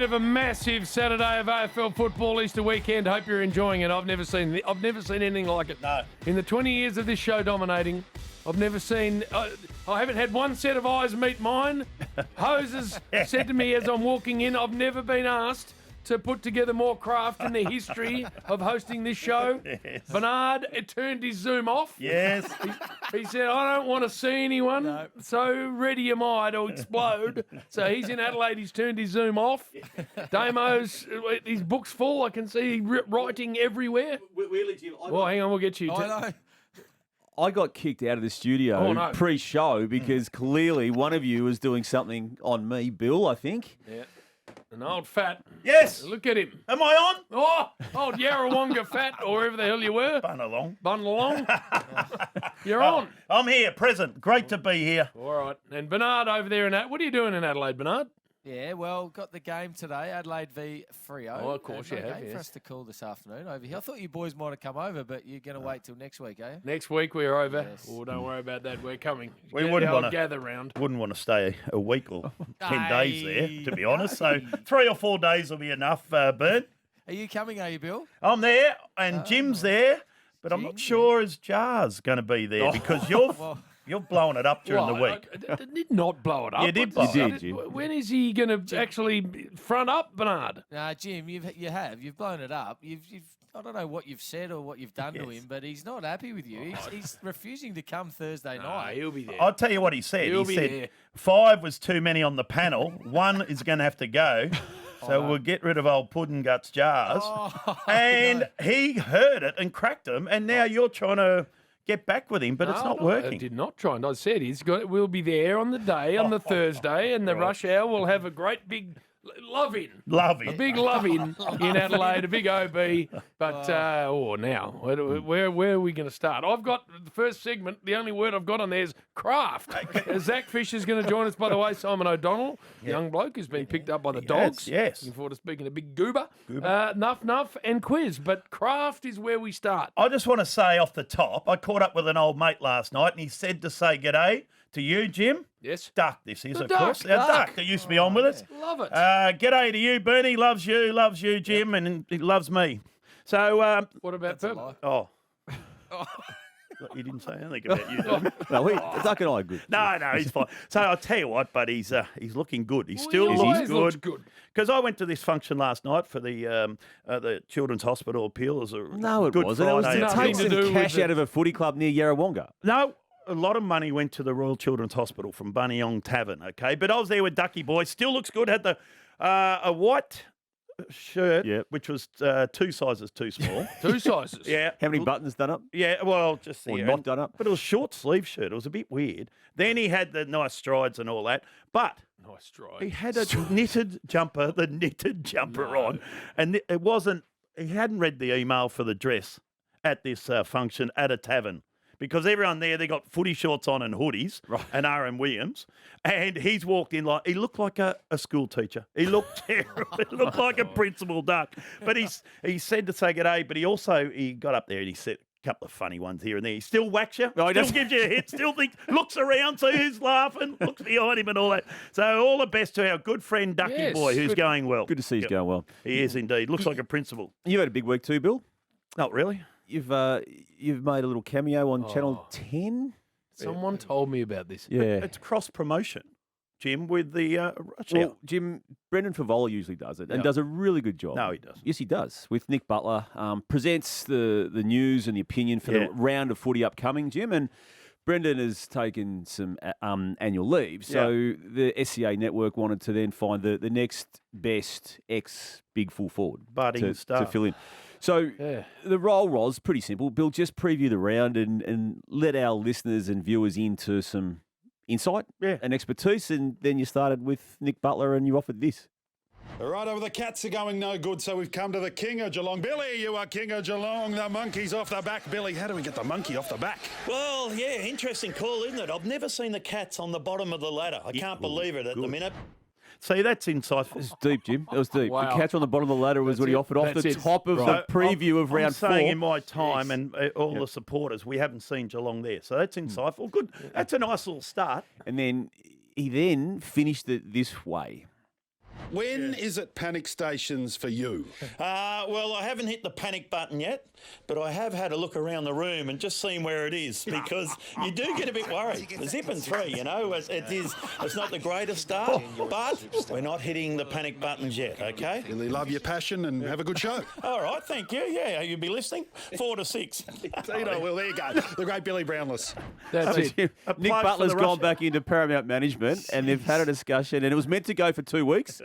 of a massive Saturday of AFL football Easter weekend. Hope you're enjoying it. I've never seen anything like it. No. In the 20 years of this show dominating, I've never seen. I haven't had one set of eyes meet mine. Hoses said to me as I'm walking in, I've never been asked to put together more craft in the history of hosting this show. Yes. Bernard turned his Zoom off. Yes. He said, I don't want to see anyone. No. So ready am I to explode. So he's in Adelaide. He's turned his Zoom off. Damo's, his book's full. I can see writing everywhere. Really, Jim? Well, hang on. We'll get you. I know. I got kicked out of the studio pre-show because clearly one of you was doing something on me, Bill, I think. Yeah. An old fat. Yes. Look at him. Am I on? Oh, old Yarrawonga fat, or wherever the hell you were. Bun along. Bundle along. You're on. I'm here, present. Great to be here. All right. And Bernard over there in Adelaide. What are you doing in Adelaide, Bernard? Yeah, well, got the game today, Adelaide v Freo. Oh, of course you have, game for yes. us to call this afternoon over here. I thought you boys might have come over, but you're going to wait till next week, eh? Next week we're over. Yes. Oh, don't worry about that. We're coming. We wouldn't want wanna- to gather round. Wouldn't want to stay a week or 10 days there, to be honest. So Aye. 3 or 4 days will be enough, Bert. Are you coming, are you, Bill? I'm there, and Jim's there, but I'm not Jim, sure is Jar's going to be there because you're blowing it up during the week. I did not blow it up. You did blow it up. You did, Jim. When is he going to actually front up, Bernard? Nah, Jim, you've blown it up. You've I don't know what you've said or what you've done to him, but he's not happy with you. He's refusing to come Thursday night. He'll be there. I'll tell you what he said. He'll He be said there. 5 was too many on the panel. 1 is going to have to go. So we'll get rid of old Puddin' Guts Jars. And he heard it and cracked him. And now you're trying to get back with him, but it's not I working. did not try. And I said we'll be there on the day, on the Thursday, and the rush hour will have a great big love-in. Love A it. big love-in in Adelaide, a big OB. But, now, where are we going to start? I've got the first segment, the only word I've got on there is craft. Zach Fisher's going to join us, by the way, Simon O'Donnell, young bloke who's been picked up by the Dogs. yes. Looking forward to speaking to Big Goober. Nuff Nuff and quiz. But craft is where we start. I just want to say off the top, I caught up with an old mate last night and he said to say g'day to you, Jim. Yes. Duck, this is, The of Duck. course. Our Duck that used to be on with us. Love it. G'day to you, Bernie. Loves you, Jim, and he loves me. So, What about Purple? oh. You didn't say anything about you, did you? No, Duck and I are good. No, he's fine. So I'll tell you what, but he's looking good. He Well, still he looks always looks good. good. Because I went to this function last night for the Children's Hospital appeal. It was a No, it Good wasn't. It was Friday to Nothing take to some do with cash it. out of a footy club near Yarrawonga. No, a lot of money went to the Royal Children's Hospital from Buninyong Tavern, okay? But I was there with Ducky Boy. Still looks good. Had the a white shirt, Yep. which was 2 sizes too small. 2 sizes. Yeah. How many buttons done up? Yeah, well, just Or there. not done up? But it was short sleeve shirt. It was a bit weird. Then he had the nice strides and all that. But Nice try. he had a knitted jumper, on. And it wasn't, he hadn't read the email for the dress at this function at a tavern. Because everyone there, they got footy shorts on and hoodies and R.M. Williams. And he's walked in like, he looked like a school teacher. He looked terrible. He looked like a principal duck. But he said to say g'day, but he got up there and he said a couple of funny ones here and there. He still whacks you, No, he still doesn't. gives you a hit, still looks around, see who's laughing, looks behind him and all that. So all the best to our good friend Ducky Yes, Boy, who's good- going well. Good to see he's Yep. going well. He is indeed. Looks like a principal. You had a big week too, Bill. Not really. You've made a little cameo on Channel 10. Someone told me about this. Yeah. It's cross promotion, Jim, with the rush hour. Well, Jim, Brendan Favola usually does it and does a really good job. No, he doesn't. Yes, he does. With Nick Butler, presents the news and the opinion for the round of footy upcoming, Jim. And Brendan has taken some annual leave. So the SCA network wanted to then find the next best ex-big full forward Budding to star. fill in. So Yeah. the role was pretty simple. Bill, just preview the round and let our listeners and viewers into some insight and expertise. And then you started with Nick Butler and you offered this. All right, over the Cats are going no good, so we've come to the King of Geelong. Billy, you are King of Geelong. The monkey's off the back. Billy, how do we get the monkey off the back? Well, yeah, interesting call, isn't it? I've never seen the Cats on the bottom of the ladder. I can't believe it at the minute. See, that's insightful. It's deep, Jim. It was deep. Wow. The catch on the bottom of the ladder was what he offered off That's the it. top of Right. the preview of I'm round saying 4. in my time and all the supporters, we haven't seen Geelong there. So that's insightful. Good. That's a nice little start. And then he then finished it this way. When is it panic stations for you? Well, I haven't hit the panic button yet, but I have had a look around the room and just seen where it is, because you do get a bit worried. The zipping 3, it's not the greatest start, but we're not hitting the panic buttons yet, okay? Really love your passion and have a good show. All right, thank you. Yeah, you'll be listening. 4 to 6. Tino, well, there you go. The great Billy Brownless. That's it. Nick Applied for Butler's the gone Russia- back into Paramount Management, and they've had a discussion, and it was meant to go for 2 weeks.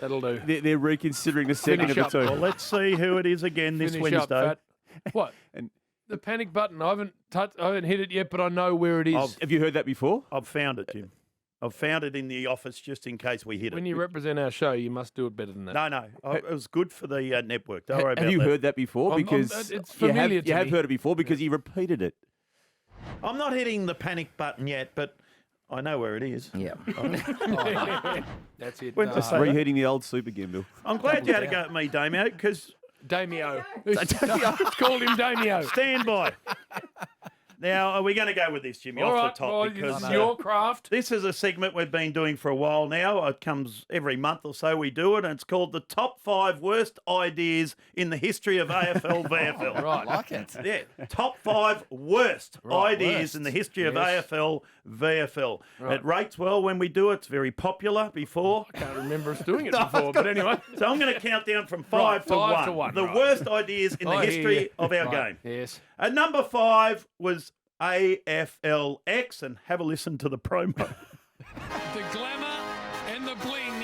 That'll do. They're reconsidering the second Finish of up. the two. Well, let's see who it is again this Finish Wednesday. up, Fat. What? And- The panic button. I haven't hit it yet, but I know where it is. Have you heard that before? I've found it, Jim. I've found it in the office just in case we hit it. When you represent our show, you must do it better than that. No. It was good for the network. Don't worry about Have you that. heard that before? Because it's familiar to you have me. heard it before because he repeated it. I'm not hitting the panic button yet, but I know where it is. Yeah. That's it. When to say that? Reheating the old super gimbal. I'm glad you had to go at me, Damo, because Damio. It's called him Damio. stand by. Now, are we going to go with this, Jimmy, All off right, the top? well, Because this is your craft. this is a segment we've been doing for a while now. It comes every month or so we do it, and it's called the Top 5 Worst Ideas in the History of AFL, VFL. I like it. Yeah, top 5 worst ideas worst. in the history of Yes. AFL, VFL. Right. It rates well when we do it. It's very popular before. I can't remember us doing it before, but anyway. So I'm going to count down from 5 Right, to 5 1. to 1, The right. worst ideas in the I hear history you. of our Right, game. Yes. At number 5 was AFLX, and have a listen to the promo. The glamour and the bling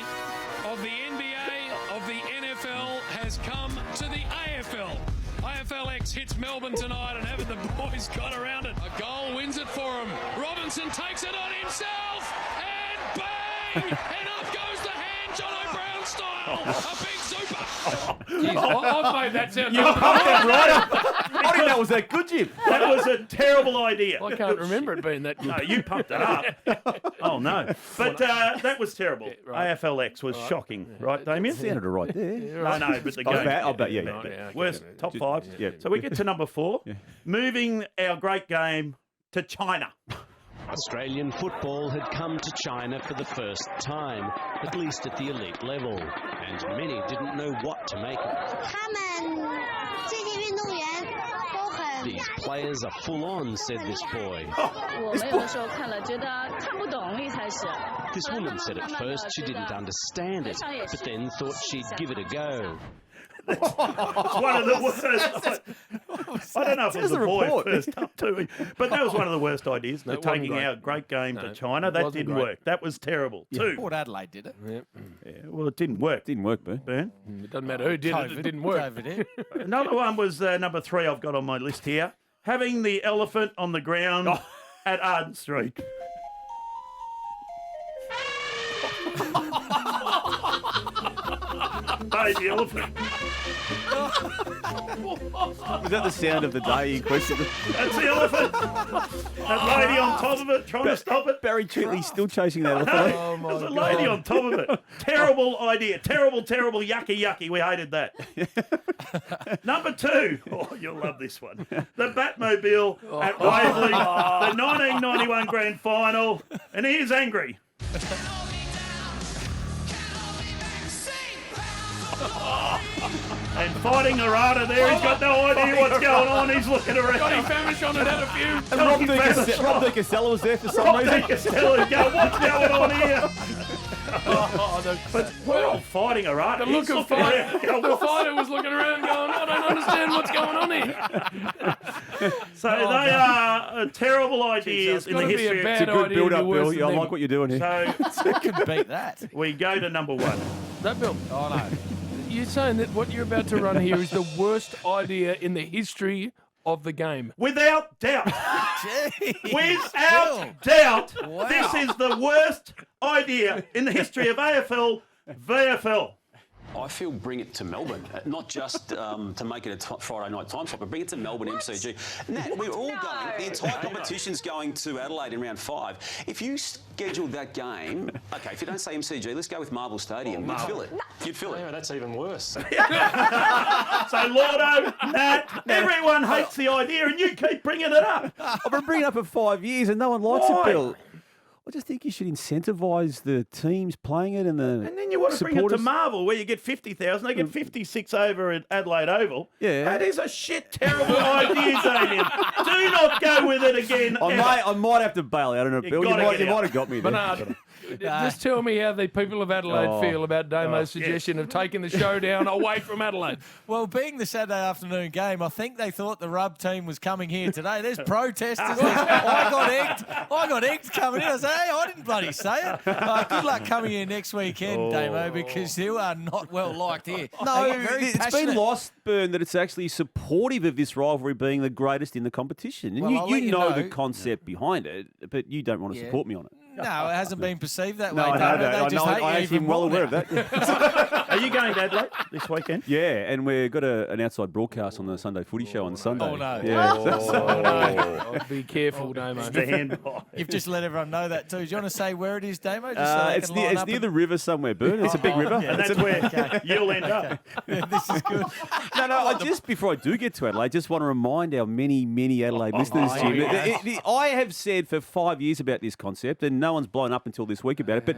of the NBA, of the NFL, has come to the AFL. AFLX hits Melbourne tonight, and haven't the boys got around it? A goal wins it for him. Robinson takes it on himself, and bang! And up goes the hand, John O'Brien style. A big super. Jeez, I've made that sound. I didn't know it was that good, Jim. That was a terrible idea. I can't remember it being that good. No, you pumped it up. Oh, no. But that was terrible. right. AFLX was shocking. Right, Damien? Sounded all right there. No, but the I'll game. bet. I'll bet. Yeah. Right, yeah, okay, Worst, okay. top 5. yeah. So we get to number 4. Moving our great game to China. Australian football had come to China for the first time, at least at the elite level, and many didn't know what to make of it. 他们这些运动员都很 These players are full on, said this boy. 我们有的时候看了觉得看不懂，一开始。 This woman said at first she didn't understand it, but then thought she'd give it a go. It's one of the worst. I don't know if it was a boy first up to me, but that was one of the worst ideas. That wasn't Taking great. our great game No, to China. it That wasn't didn't great. work. That was terrible. 2. Port Adelaide did it. Yeah, well, it didn't work. Didn't work, Bert. Burn. It doesn't matter who did it. It didn't work. COVID hit. Another one was number 3 I've got on my list here. Having the elephant on the ground at Arden Street. Baby elephant. Was that the sound of the day in question? That's the elephant. That lady on top of it trying to stop it. Barry Cheatley's still chasing that elephant. Oh, my There's a God. lady on top of it. Terrible idea. Terrible, yucky. We hated that. Number 2. Oh, you'll love this one. The Batmobile at Waverley, the 1991 Grand Final. And he is angry. And fighting Arata there. He's got no idea what's going on. He's looking Johnny around. Famish on it had a few. And Rob De Castella was there for some Rob reason. De Castella going, what's going on here? But We're all fighting Arata. the He's look of looking fight, around going, the fighter was looking around going, I don't understand what's going on here. So they are terrible ideas in the Gotta be a history. bad Good idea build to up, be worse Bill. than Yeah, I them. like what you're doing here. So Couldn't beat that. we go to number 1. That Bill, Oh, no. you're saying that what you're about to run here is the worst idea in the history of the game. Without doubt. Jeez. Without doubt. Wow. This is the worst idea in the history of AFL, VFL. I feel bring it to Melbourne, not just to make it a Friday night time slot, but bring it to Melbourne MCG. Nat, we're all going, the entire competition's going to Adelaide in round 5. If you scheduled that game, okay, if you don't say MCG, let's go with Marble Stadium. You'd fill it. You'd fill it. That's even worse. So Lordo, Nat, everyone hates the idea and you keep bringing it up. I've been bringing it up for 5 years and no one likes Why? it, Bill. I just think you should incentivise the teams playing it and the And then you want to bring it to Marvel where you get 50,000. They get 56 over at Adelaide Oval. Yeah. That is a shit terrible idea, Damien. Do not go with it again. I might have to bail out on it, Bill. You might have got me there. Bernard, just tell me how the people of Adelaide feel about Damo's suggestion of taking the show down away from Adelaide. Well, being the Saturday afternoon game, I think they thought the rub team was coming here today. There's protesters. I got egged coming in. I said, hey, I didn't bloody say it. Good luck coming here next weekend, Damo, because you are not well liked here. No, They get very it's passionate. been lost, Bern, that it's actually supportive of this rivalry being the greatest in the competition. And Well, I'll let you you know know. the concept behind it, but you don't want to support me on it. No, it hasn't been perceived that No, way. I know Damo. that. They just hate you I actually even am well more aware now. of that. Are you going to Adelaide this weekend? Yeah, and we've got an outside broadcast on the Sunday Footy Show on Sunday. Oh, no. Yeah. Oh, no. Be careful, Damo. Stand by. You've just let everyone know that too. Do you want to say where it is, Damo? Just so they It's can line near, up near and- the river somewhere, Bern. It's a big river. And that's where you'll end up. This is good. No, just before I do get to Adelaide, I just want to remind our many Adelaide listeners, Jim, that I have said for 5 years about this concept, and no one's blown up until this week about it, but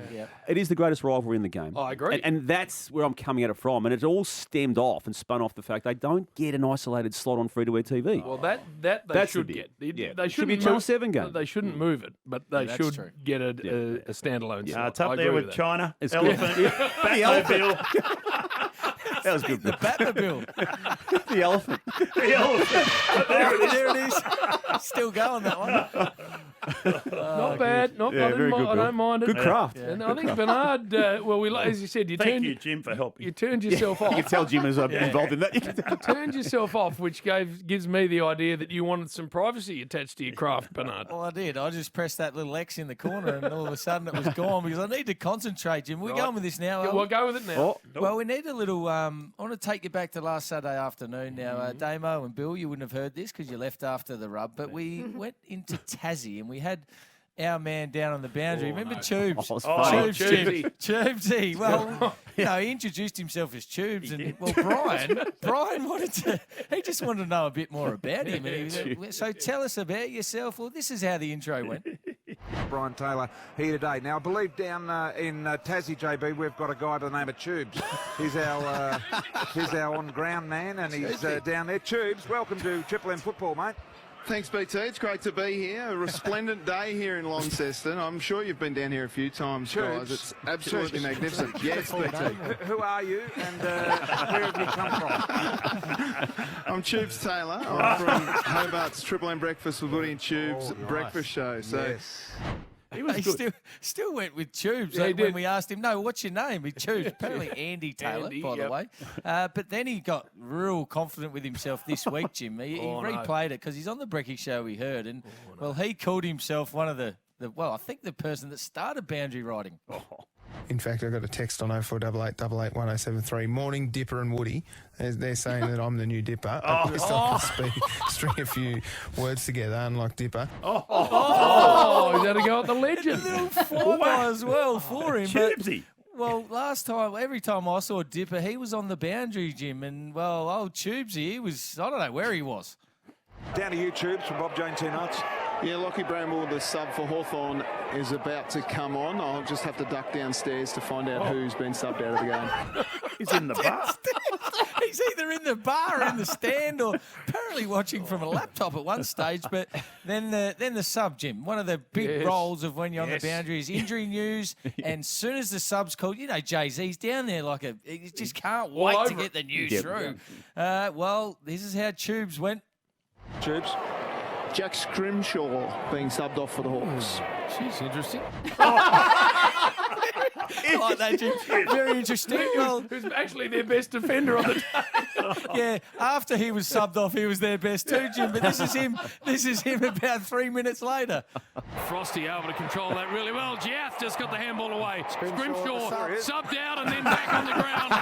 it is the greatest rivalry in the game. I agree. And that's where I'm coming at it from, and it's all stemmed off and spun off the fact they don't get an isolated slot on free-to-air TV. Well, that they That's should the get. deal. Yeah. They Should be a shouldn't Channel move- 7 game. They shouldn't move it, but they that's should true. get a standalone slot. It's up I there agree with that. China, It's elephant, good. Batmobile. That was good. The Batmobile. The elephant. The elephant. There it is. Still going, that one. Not bad. Not, Yeah, I, very good, I Bill. don't mind it. Good craft. And I think Bernard, as you said, Thank you, Jim, for helping. you turned yourself off. You can tell Jim is involved in that. You can tell. You turned yourself off, which gives me the idea that you wanted some privacy attached to your craft, Bernard. Well, I did. I just pressed that little X in the corner and all of a sudden it was gone because I need to concentrate, Jim. We're going with this now. Yeah, are we'll we? go with it now. Well, we need a little. I want to take you back to last Saturday afternoon now. Damo and Bill, you wouldn't have heard this because you left after the rub, but we went into Tassie and we had our man down on the boundary. Remember Tubes? Oh, it's funny. Tubesy. Tubesy. Well, he introduced himself as Tubes, and Brian wanted to. He just wanted to know a bit more about him. And he was, so tell us about yourself. Well, this is how the intro went. Brian Taylor here today. Now, I believe down in Tassie, JB, we've got a guy by the name of Tubes. He's our on-ground man, and he's down there. Tubes, welcome to Triple M Football, mate. Thanks, BT. It's great to be here. A resplendent day here in Launceston. I'm sure you've been down here a few times, guys. It's absolutely magnificent. Yes, BT. Who are you, and where have you come from? I'm Tubes Taylor. I'm from Hobart's Triple M Breakfast with Woody and Tubes breakfast show. So. He was He good. still went with Tubes Yeah, he when did. we asked him, no, what's your name? He Tubes. Apparently Andy Taylor, Andy, by the yep. way. But then he got real confident with himself this week, Jim. He replayed it because he's on the Brecky show, we heard. And, well, he called himself one of the I think the person that started boundary riding. In fact, I got a text on 0488 1073. Morning, Dipper and Woody. They're saying that I'm the new Dipper. At least I can string a few words together, unlike Dipper. Oh, he's had to go at the legend. Little flyby as well for him. But, Tubesy. well, last time, every time I saw Dipper, he was on the boundary, Jim. And, well, old Tubesy, he was, I don't know where he was. Down to you, Tubes, from Bob Jane Two Nuts. Yeah, Lockie Bramble, the sub for Hawthorn, is about to come on. I'll just have to duck downstairs to find out who's been subbed out of the game. He's in the bar. He's either in the bar or in the stand or apparently watching from a laptop at one stage. But then the sub, Jim, one of the big roles of when you're on the boundary is injury news. And soon as the sub's called, Jay-Z's down there he just can't wait to get the news through. Well, this is how Tubes went. Tubes. Jack Scrimshaw being subbed off for the Hawks. She's interesting. Like that, Jim. Very interesting. Well, Who's actually their best defender on the day. yeah, after he was subbed off, he was their best too, Jim. But this is him. This is him about 3 minutes later. Frosty able to control that really well. Jath just got the handball away. Scrimshaw subbed out and then back on the ground.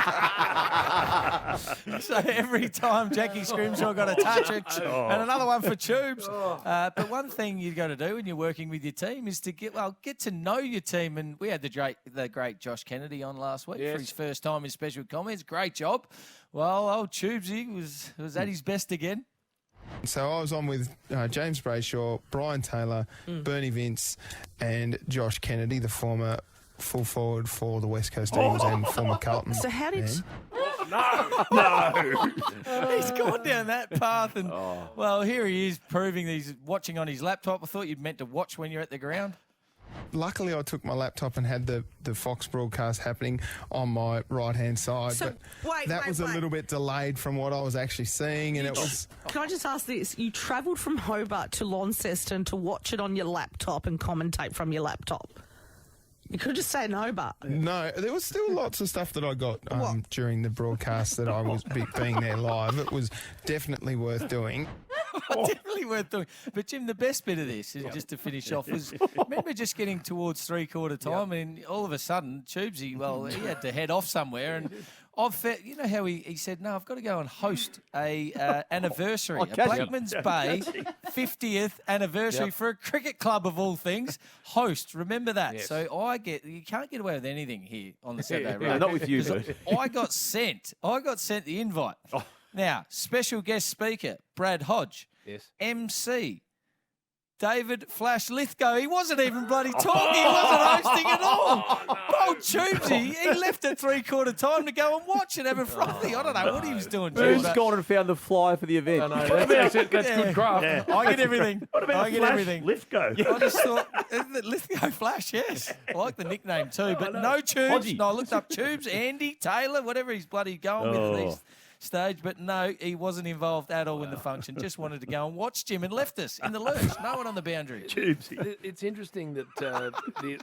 So every time Jackie Scrimshaw got a touch and another one for Tubes. But one thing you've got to do when you're working with your team is to get to know your team. And we had the great Josh Kennedy on last week for his first time in special comments. Great job. Well, old Tubesy was at his best again. So I was on with James Brayshaw, Brian Taylor, Bernie Vince, and Josh Kennedy, the former full forward for the West Coast Eagles and former Carlton. So how did... No. He's gone down that path, and well, here he is proving that he's watching on his laptop. I thought you'd meant to watch when you're at the ground. Luckily, I took my laptop and had the Fox broadcast happening on my right-hand side. So, but that was a little bit delayed from what I was actually seeing, and it was... Can I just ask this? You travelled from Hobart to Launceston to watch it on your laptop and commentate from your laptop. You could just say no, but... No, there was still lots of stuff that I got during the broadcast that I was being there live. It was definitely worth doing. Definitely worth doing. But, Jim, the best bit of this, is just to finish off, was remember just getting towards three-quarter time and all of a sudden, Tubesy, well, he had to head off somewhere and... you know how he said, no, I've got to go and host a anniversary, a Blackman's Bay 50th anniversary for a cricket club of all things. Host, remember that. Yes. So you can't get away with anything here on the Saturday Road. Yeah, not with you, dude. I got sent the invite. Oh. Now, special guest speaker, Brad Hodge. Yes. MC, David Flash Lithgow. He wasn't even bloody talking. He wasn't hosting at all. Old Tubesy, he left at three-quarter time to go and watch and have a frothy. I don't know what he was doing. Who's gone and found the flyer for the event? That's good craft. Yeah. I get everything. What about I get Flash everything. Lithgow? I just thought, Lithgow Flash, yes. I like the nickname too, but no Tubes. No, I looked up Tubes, Andy, Taylor, whatever he's bloody going with at this stage, but no, he wasn't involved at all in the function. Just wanted to go and watch Jim and left us in the lurch. No one on the boundary. It's interesting that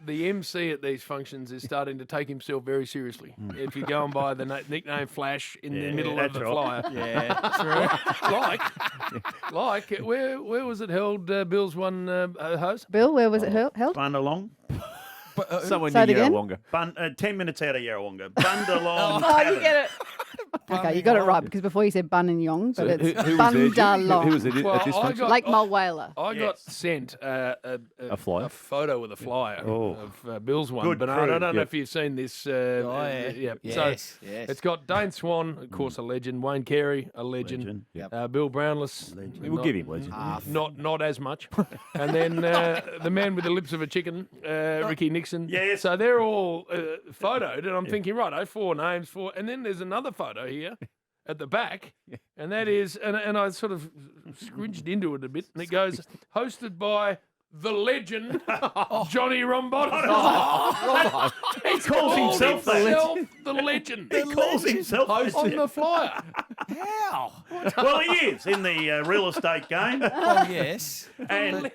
the MC at these functions is starting to take himself very seriously. If you're going by the nickname Flash in the middle of the flyer. Yeah, true. Like, where was it held? Bill's one host? Bill, where was it held? Bundalong. Somewhere near again? 10 minutes out of Yarrawonga. Bundalong. Oh, you get it. Okay, you got it right, because before you said Bun and Yong, but it's Bundalong. Who was it at this function? Lake Mulwala. I got sent a flyer? a photo with a flyer of Bill's one. Good but crew. I don't know if you've seen this. Yes, So it's got Dane Swan, of course, a legend. Wayne Carey, a legend. Bill Brownless. We'll give him legend. Not as much. And then the man with the lips of a chicken, Ricky Nixon. Yes. So they're all photoed, and I'm thinking, right, 4 names, and then there's another photo here at the back, and that is, and I sort of squidged into it a bit, and it goes, hosted by the legend, Johnny Rombotis. He calls himself the legend. He calls himself on the flyer. How? Well, he is in the real estate game. Oh, yes. And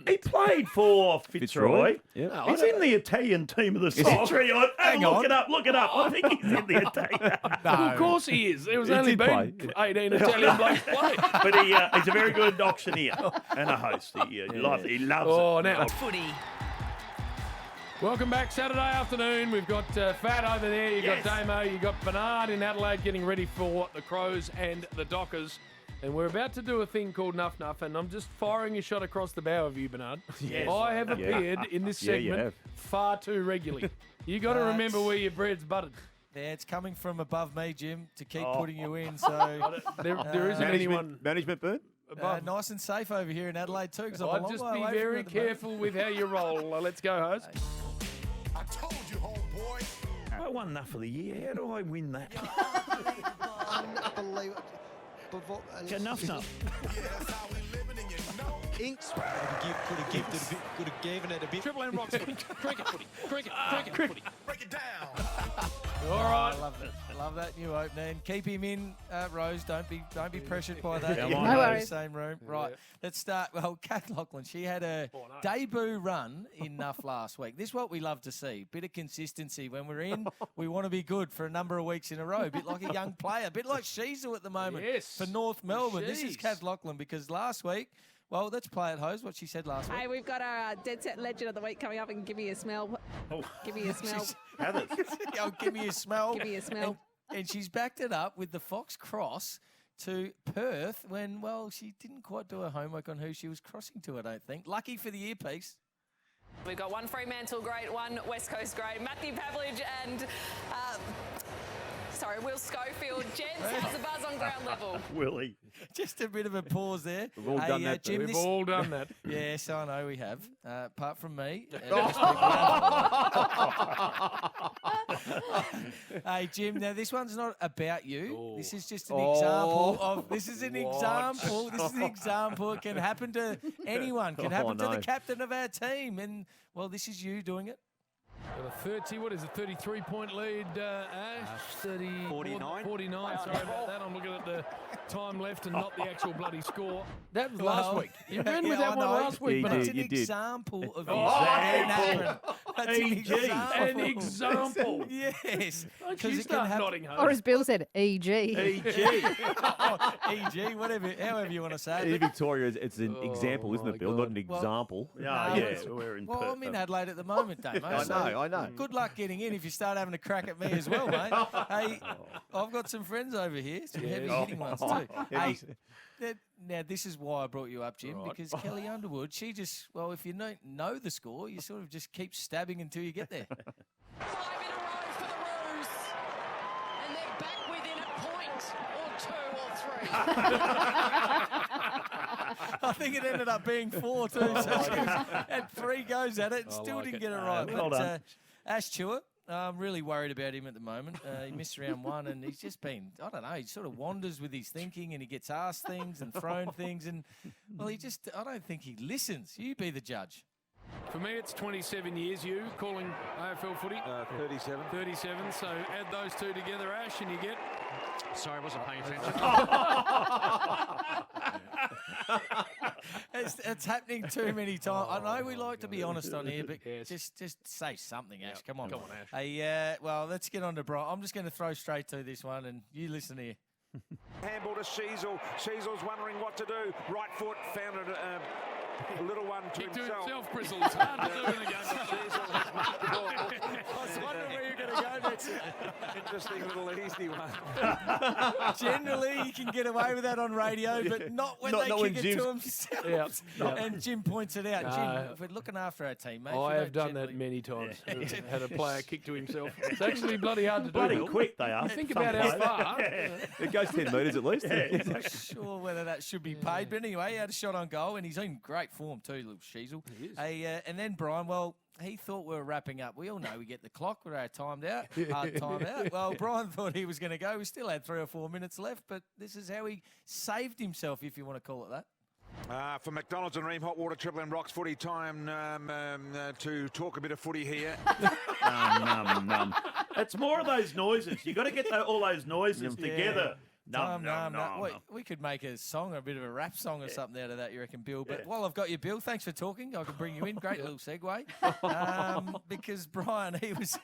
he played for Fitzroy. Yeah. He's in the Italian team of the century. Look it up. I think he's in the Italian. Of course he is. There was only been 18 Italian blokes play. But he's a very good auctioneer and a host. He loves it. Now Footy. Welcome back, Saturday afternoon. We've got Fat over there. You've got Damo. You've got Bernard in Adelaide getting ready for the Crows and the Dockers. And we're about to do a thing called Nuff Nuff, and I'm just firing a shot across the bow of you, Bernard. Yes. I have appeared in this segment far too regularly. You got to remember where your bread's buttered. Yeah, it's coming from above me, Jim, to keep putting you in. So there isn't anyone. Management, Bert? Nice and safe over here in Adelaide too. I'd just be very careful with how you roll. Let's go, host. I told you, homeboy. I won Enough of the Year. How do I win that? Unbelievable. Nuff Nuff. Inks. Could have gifted a bit. Could have given it a bit. Triple M rocks footy. Cricket footy. Cricket footy. Break it down. All right. I love that new opening. Keep him in, Rose. Don't be pressured by that. Come You're on, in the worries. same room. Right. Let's start. Well, Kath Lachlan, she had a debut run in Nuff last week. This is what we love to see. Bit of consistency. When we're in, we want to be good for a number of weeks in a row. A bit like a young player. A bit like Shizu at the moment for North Melbourne. This is Kath Lachlan because last week, well, let's play it, Hose, what she said last week. Hey, we've got our Dead Set Legend of the Week coming up and give me a smell. Give me a smell. Give me a smell. Give me a smell. And she's backed it up with the Fox Cross to Perth when, well, she didn't quite do her homework on who she was crossing to, I don't think. Lucky for the earpiece. We've got one Fremantle great, one West Coast great, Matthew Pavlich and sorry, Will Schofield. Gents, how's the buzz on ground level? Willie. Just a bit of a pause there. We've all done that. Jim, We've all done that. Yes, I know we have. Apart from me. Hey, Jim, now this one's not about you. This is just an example of... This is an example. This is an example. It can happen to anyone. Can happen to the captain of our team. And, well, this is you doing it. Got a 33-point lead, Ash? 49. 49, sorry about that. I'm looking at the time left and not the actual bloody score. That was last week. You ran with that one last week, but it's an example of an example. Yes. Because it can happen. Or as Bill said, E.G. E.G., whatever, however you want to say it. In Victoria, it's an example, isn't it, Bill? Not an example. We're in Well, I'm in Adelaide at the moment, Damo. I know. Good luck getting in if you start having a crack at me as well, mate. Hey, I've got some friends over here, some heavy hitting ones too. Hey, now this is why I brought you up, Jim, because Kelly Underwood, she just, well, if you don't know the score, you sort of just keep stabbing until you get there. 5 in a row for the Roos. And they're back within a point or 2 or 3. I think it ended up being 4 too. So she had 3 goes at it and still didn't get it right. Well done. Ash Stewart, I'm really worried about him at the moment. He missed round 1 and he's just been, I don't know, he sort of wanders with his thinking and he gets asked things and thrown things and, well, I don't think he listens. You be the judge. For me, it's 27 years, you calling AFL footy. 37. 37, so add those two together, Ash, and you get... Sorry, I wasn't paying attention. It's happening too many times. I know we like to be honest on here, but just say something, Ash. Come on. Come on, Ash. Hey, well, let's get on to Brian. I'm just going to throw straight to this one, and you listen here. Handball to Sheasel. Sheasel's wondering what to do. Right foot found it. A little one to Kick to himself. himself, Bristol. It's hard to do in a game. I was wondering where you're going to go next. Interesting little easy one. Generally, you can get away with that on radio, but not when they kick it to themselves. And Jim points it out. Jim, we're looking after our team, mate. I have done that many times. Had a player kick to himself. It's actually bloody hard to do. Bloody quick they are. Think about how far. It goes 10 metres at least. I'm not sure whether that should be paid, but anyway, he had a shot on goal, and he's in great form too, little Sheasel. And then Brian, well, he thought we were wrapping up. We all know we get the clock. We're timed out, hard time out. Well, Brian thought he was going to go. We still had 3 or 4 minutes left, but this is how he saved himself, if you want to call it that. For McDonald's and Ream Hot Water Triple M Rocks footy time to talk a bit of footy here. It's more of those noises. You got to get all those noises together. We could make a song, a bit of a rap song or something out of that, you reckon, Bill? But while I've got you, Bill, thanks for talking. I can bring you in. Great little segue. Because Brian, he was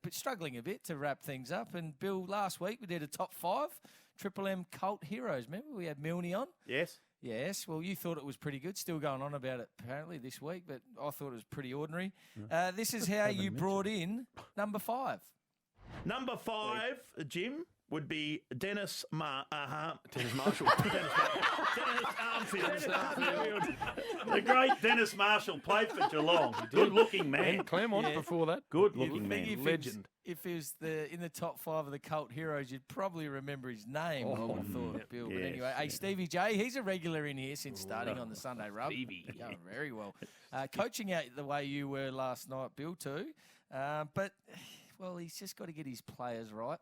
struggling a bit to wrap things up. And Bill, last week we did a top 5 Triple M cult heroes. Remember we had Milne on? Yes. Yes, well, you thought it was pretty good. Still going on about it apparently this week, but I thought it was pretty ordinary. This is how you brought in number 5. Number 5, Jim, would be Dennis Marshall. Dennis Armfield. The great Dennis Marshall played for Geelong. Good-looking man. And Claremont before that. Good-looking man. Legend. If he was in the top 5 of the cult heroes, you'd probably remember his name, I would have thought, Bill. But anyway, hey, Stevie J, he's a regular in here since starting on the Sunday Rub. Stevie. Going very well. Coaching out the way you were last night, Bill, too. But, well, he's just got to get his players right.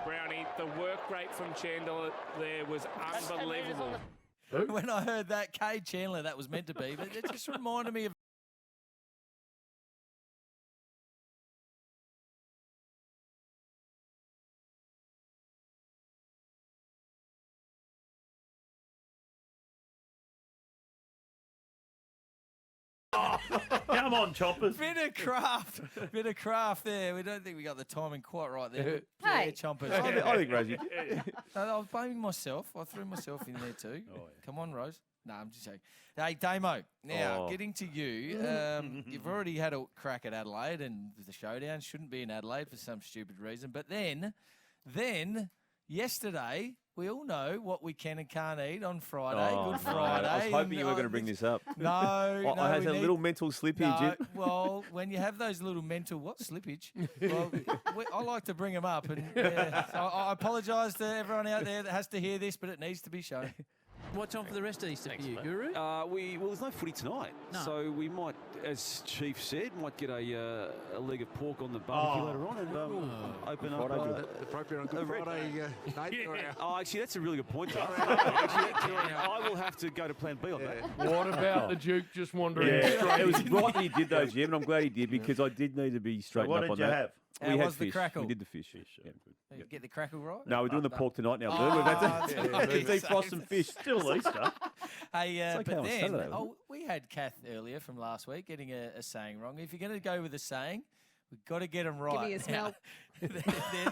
Brownie, the work rate from Chandler there was unbelievable. When I heard that, Cade Chandler, that was meant to be, but it just reminded me of... Come on, Choppers. Bit of craft there. We don't think we got the timing quite right there. Hey. Chompers. I think Rosie. I was blaming myself. I threw myself in there too. Come on, Rose. No, I'm just joking. Hey, Damo. Now, getting to you. You've already had a crack at Adelaide, and the showdown shouldn't be in Adelaide for some stupid reason. But then yesterday, we all know what we can and can't eat on Friday. Oh, Good no. Friday. I was hoping you were going to bring this up. No, I had a little mental slip here, Jim. Well, when you have those little mental slippage, well, I like to bring them up, and I apologise to everyone out there that has to hear this, but it needs to be shown. What's on for the rest of Easter for you, Guru? Well, there's no footy tonight, so we might, as Chief said, might get a leg of pork on the barbecue later on and open up. Appropriate on Good Friday night. Actually, that's a really good point, though. I will have to go to Plan B on that. What about the Duke just wandering straight? It was right that he did though, Jim, and I'm glad he did because I did need to be straightened up on that. What did you have? We had was the fish. crackle? We did the fish. Did you get the crackle right? No, we're doing the pork tonight now, Lou. We've had to defrost some fish. Still Easter. Hey, okay but on then, Saturday, wasn't we had Kath earlier from last week getting a saying wrong. If you're going to go with a saying, we've got to get them right. Give me a smell.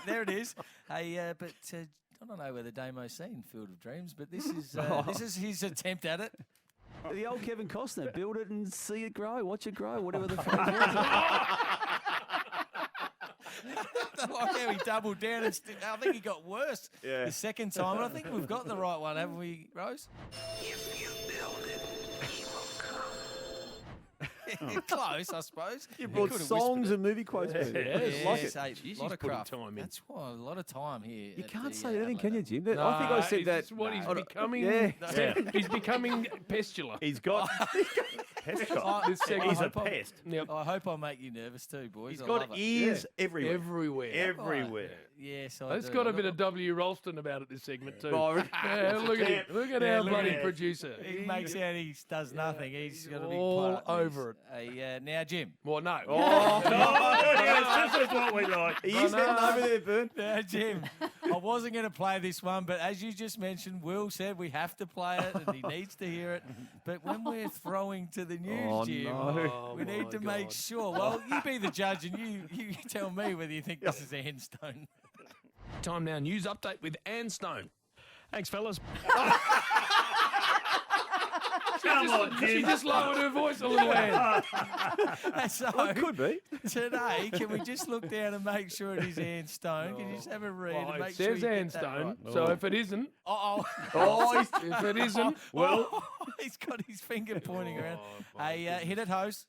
there it is. Hey, but I don't know whether Damo's seen Field of Dreams, but this is his attempt at it. The old Kevin Costner, build it and see it grow, watch it grow, whatever the phrase was. I like how he doubled down and I think he got worse the second time. And I think we've got the right one, haven't we, Rose? If you build it, he will come. Close, I suppose. You brought songs and movie quotes. Yes, Like it. a lot of craft. That's why a lot of time here. You can't say anything, can you, Jim? No, I think I said that. It's what he's becoming. Yeah. He's becoming pestular. He's got pescot. This segment. He's a pest. Yep. I hope I make you nervous too, boys. He's I got love it. ears everywhere. Everywhere. Yes, I It's do. got a bit of W. Ralston about it, this segment, too. Oh, Look at him. Look at our bloody producer. He makes out he does nothing. He's got to be all part of over this. Now, Jim. Well, no. This is what we like. Are you standing over there, Bern? Now, Jim, I wasn't going to play this one, but as you just mentioned, Will said we have to play it and he needs to hear it. But when we're throwing to the news, Jim, we need to make sure. Well, you be the judge and you tell me whether you think this is a henstone. Time now, news update with Ann Stone. Thanks, fellas. Come on, Jim. She just lowered her voice a little bit. So, It could be. today, can we just look down and make sure it is Ann Stone? Can you just have a read and Well, make it sure says you Ann get that Stone, right? so if it isn't, If it isn't, well, he's got his finger pointing around. Hey, hit it, host.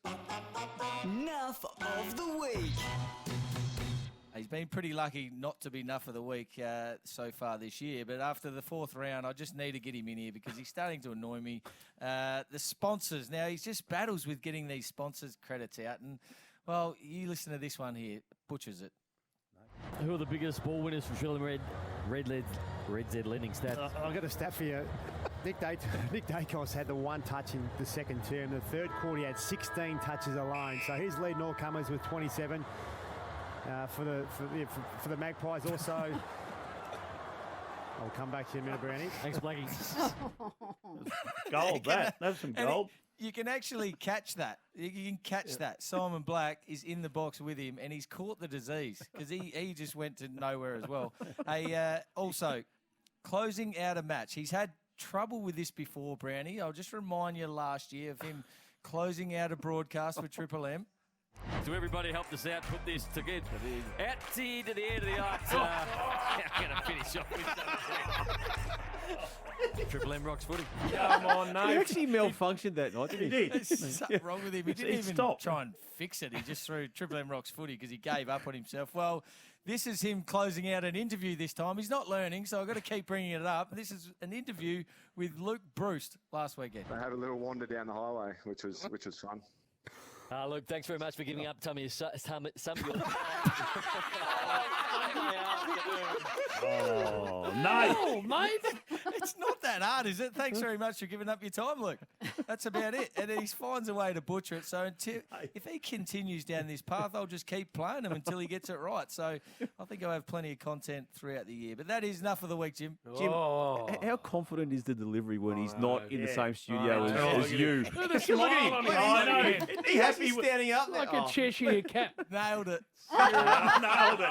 Nuff of the week. He's been pretty lucky not to be Nuff of the Week so far this year, but after the fourth round, I just need to get him in here because he's starting to annoy me. The sponsors. Now, he's just battles with getting these sponsors credits out, and, well, you listen to this one here. Butchers it. Who are the biggest ball winners for Trillium Red Z lending stats? I've got a stat for you. Nick Dacos had the one touch in the second term. The third quarter, he had 16 touches alone. So he's leading all comers with 27. For the Magpies also. I'll come back to you in a minute, Brownie. Thanks, Blackie. Gold, that's some gold. You can actually catch that. You can catch that. Simon Black is in the box with him, and he's caught the disease because he just went to nowhere as well. Also, closing out a match. He's had trouble with this before, Brownie. I'll just remind you last year of him closing out a broadcast with Triple M. To everybody helped us out, put this together. Out to the end of the arc. I'm going to finish off with Triple M rocks footy. come on, no. He actually malfunctioned that night, didn't he? There's something wrong with him. He didn't even try and fix it. He just threw Triple M rocks footy because he gave up on himself. Well, this is him closing out an interview this time. He's not learning, so I've got to keep bringing it up. This is an interview with Luke Bruce last weekend. I had a little wander down the highway, which was fun. Luke, thanks very much for giving up some of your... Oh, nice. Oh, mate. It's not that hard, is it? Thanks very much for giving up your time, Luke. That's about it. And he finds a way to butcher it. So if he continues down this path, I'll just keep playing him until he gets it right. So I think I'll have plenty of content throughout the year. But that is enough of the week, Jim. Jim, how confident is the delivery when he's not in the same studio as you? Look at the smile on his face. He's happy standing up like a Cheshire cat. Nailed it. Nailed it.